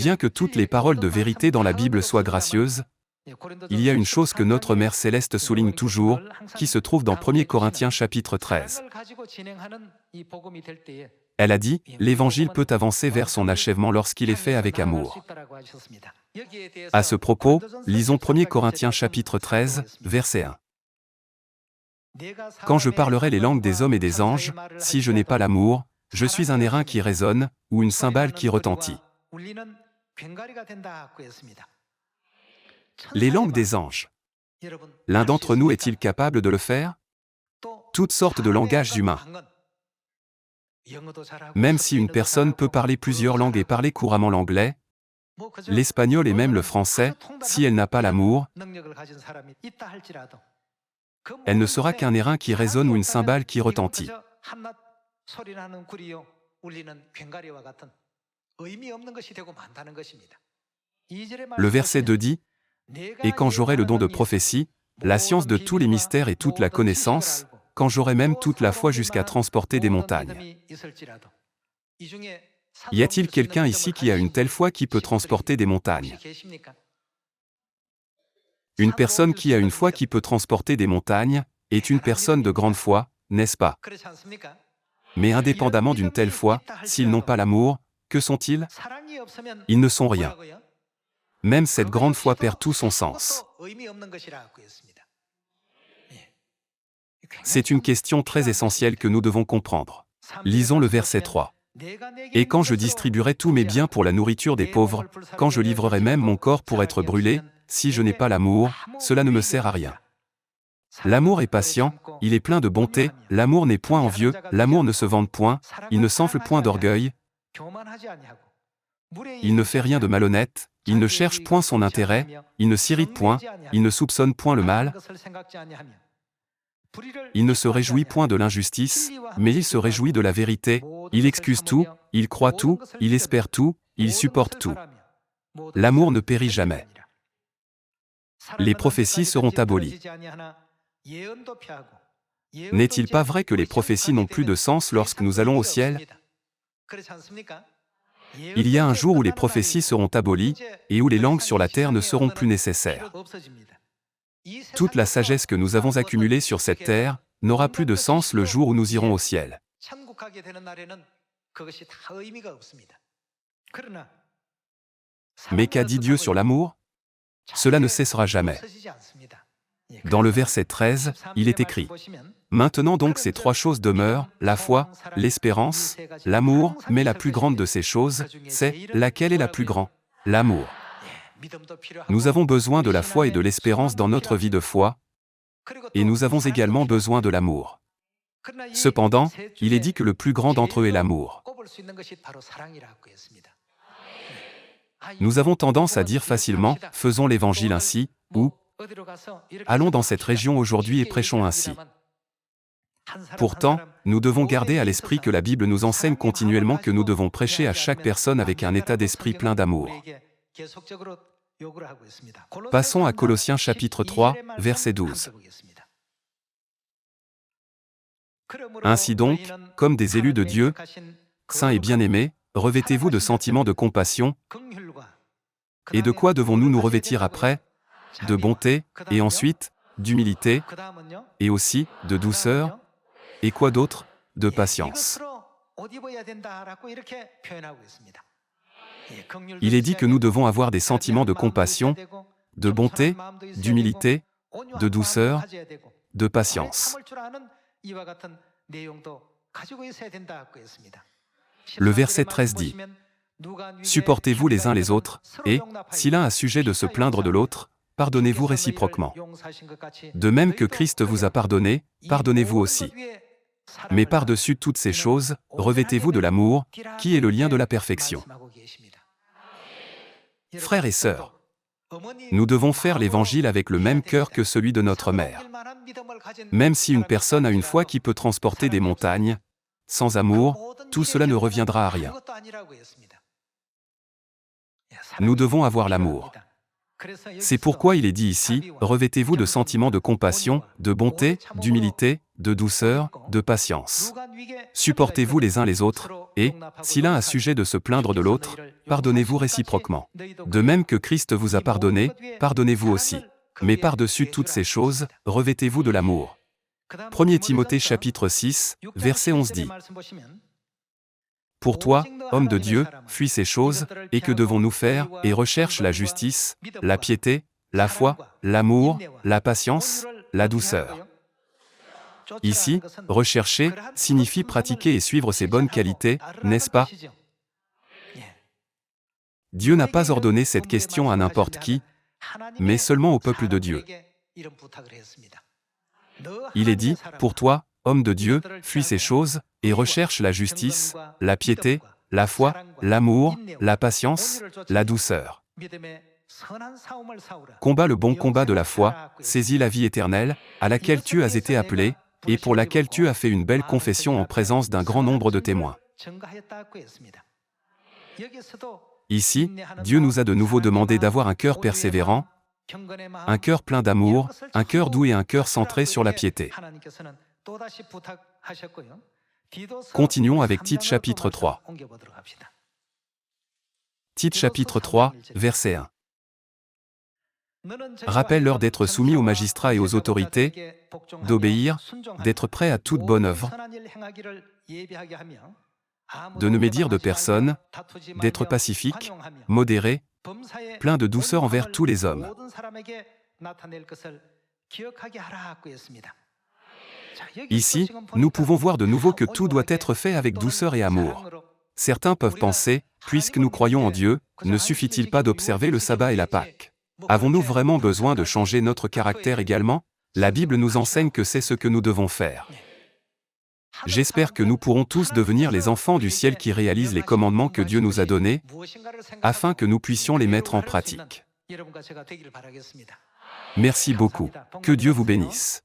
Bien que toutes les paroles de vérité dans la Bible soient gracieuses, il y a une chose que notre Mère Céleste souligne toujours, qui se trouve dans 1 Corinthiens chapitre 13. Elle a dit, l'Évangile peut avancer vers son achèvement lorsqu'il est fait avec amour. À ce propos, lisons 1 Corinthiens chapitre 13, verset 1. Quand je parlerai les langues des hommes et des anges, si je n'ai pas l'amour, je suis un airain qui résonne, ou une cymbale qui retentit. Les langues des anges. L'un d'entre nous est-il capable de le faire? Toutes sortes de langages humains. Même si une personne peut parler plusieurs langues et parler couramment l'anglais, l'espagnol et même le français, si elle n'a pas l'amour, elle ne sera qu'un airain qui résonne ou une cymbale qui retentit. Le verset 2 dit, « Et quand j'aurai le don de prophétie, la science de tous les mystères et toute la connaissance, quand j'aurai même toute la foi jusqu'à transporter des montagnes. » Y a-t-il quelqu'un ici qui a une telle foi qui peut transporter des montagnes? Une personne qui a une foi qui peut transporter des montagnes est une personne de grande foi, n'est-ce pas? Mais indépendamment d'une telle foi, s'ils n'ont pas l'amour, que sont-ils? Ils ne sont rien. Même cette grande foi perd tout son sens. C'est une question très essentielle que nous devons comprendre. Lisons le verset 3. « Et quand je distribuerai tous mes biens pour la nourriture des pauvres, quand je livrerai même mon corps pour être brûlé, si je n'ai pas l'amour, cela ne me sert à rien. L'amour est patient, il est plein de bonté, l'amour n'est point envieux, l'amour ne se vante point, il ne s'enfle point d'orgueil, il ne fait rien de malhonnête, il ne cherche point son intérêt, il ne s'irrite point, il ne soupçonne point le mal, il ne se réjouit point de l'injustice, mais il se réjouit de la vérité, il excuse tout, il croit tout, il espère tout, il supporte tout. L'amour ne périt jamais. Les prophéties seront abolies. N'est-il pas vrai que les prophéties n'ont plus de sens lorsque nous allons au ciel? Il y a un jour où les prophéties seront abolies, et où les langues sur la terre ne seront plus nécessaires. Toute la sagesse que nous avons accumulée sur cette terre n'aura plus de sens le jour où nous irons au ciel. Mais qu'a dit Dieu sur l'amour? Cela ne cessera jamais. Dans le verset 13, il est écrit, « Maintenant donc ces trois choses demeurent, la foi, l'espérance, l'amour, mais la plus grande de ces choses, c'est, laquelle est la plus grande? L'amour. » Nous avons besoin de la foi et de l'espérance dans notre vie de foi, et nous avons également besoin de l'amour. Cependant, il est dit que le plus grand d'entre eux est l'amour. Nous avons tendance à dire facilement, faisons l'évangile ainsi, ou allons dans cette région aujourd'hui et prêchons ainsi. Pourtant, nous devons garder à l'esprit que la Bible nous enseigne continuellement que nous devons prêcher à chaque personne avec un état d'esprit plein d'amour. Passons à Colossiens chapitre 3, verset 12. Ainsi donc, comme des élus de Dieu, saints et bien-aimés, revêtez-vous de sentiments de compassion. Et de quoi devons-nous nous revêtir après? De bonté, et ensuite, d'humilité, et aussi, de douceur, et quoi d'autre? De patience. Il est dit que nous devons avoir des sentiments de compassion, de bonté, d'humilité, de douceur, de patience. Le verset 13 dit, « Supportez-vous les uns les autres, et, si l'un a sujet de se plaindre de l'autre, pardonnez-vous réciproquement. De même que Christ vous a pardonné, pardonnez-vous aussi. Mais par-dessus toutes ces choses, revêtez-vous de l'amour, qui est le lien de la perfection. » Frères et sœurs, nous devons faire l'Évangile avec le même cœur que celui de notre mère. Même si une personne a une foi qui peut transporter des montagnes, sans amour, tout cela ne reviendra à rien. Nous devons avoir l'amour. C'est pourquoi il est dit ici, revêtez-vous de sentiments de compassion, de bonté, d'humilité, de douceur, de patience. Supportez-vous les uns les autres, et, si l'un a sujet de se plaindre de l'autre, pardonnez-vous réciproquement. De même que Christ vous a pardonné, pardonnez-vous aussi. Mais par-dessus toutes ces choses, revêtez-vous de l'amour. 1 Timothée chapitre 6, verset 11 dit. Pour toi, homme de Dieu, fuis ces choses, et que devons-nous faire, et recherche la justice, la piété, la foi, l'amour, la patience, la douceur. Ici, rechercher signifie pratiquer et suivre ces bonnes qualités, n'est-ce pas? Dieu n'a pas ordonné cette question à n'importe qui, mais seulement au peuple de Dieu. Il est dit, pour toi, homme de Dieu, fuis ces choses, et recherche la justice, la piété, la foi, l'amour, la patience, la douceur. Combat le bon combat de la foi, saisis la vie éternelle, à laquelle tu as été appelé, et pour laquelle tu as fait une belle confession en présence d'un grand nombre de témoins. Ici, Dieu nous a de nouveau demandé d'avoir un cœur persévérant, un cœur plein d'amour, un cœur doux et un cœur centré sur la piété. Continuons avec Tite chapitre 3. Tite chapitre 3, verset 1. Rappelle-leur d'être soumis aux magistrats et aux autorités, d'obéir, d'être prêts à toute bonne œuvre, de ne médire de personne, d'être pacifique, modéré, plein de douceur envers tous les hommes. Ici, nous pouvons voir de nouveau que tout doit être fait avec douceur et amour. Certains peuvent penser, puisque nous croyons en Dieu, ne suffit-il pas d'observer le sabbat et la Pâque? Avons-nous vraiment besoin de changer notre caractère également? La Bible nous enseigne que c'est ce que nous devons faire. J'espère que nous pourrons tous devenir les enfants du ciel qui réalisent les commandements que Dieu nous a donnés, afin que nous puissions les mettre en pratique. Merci beaucoup. Que Dieu vous bénisse.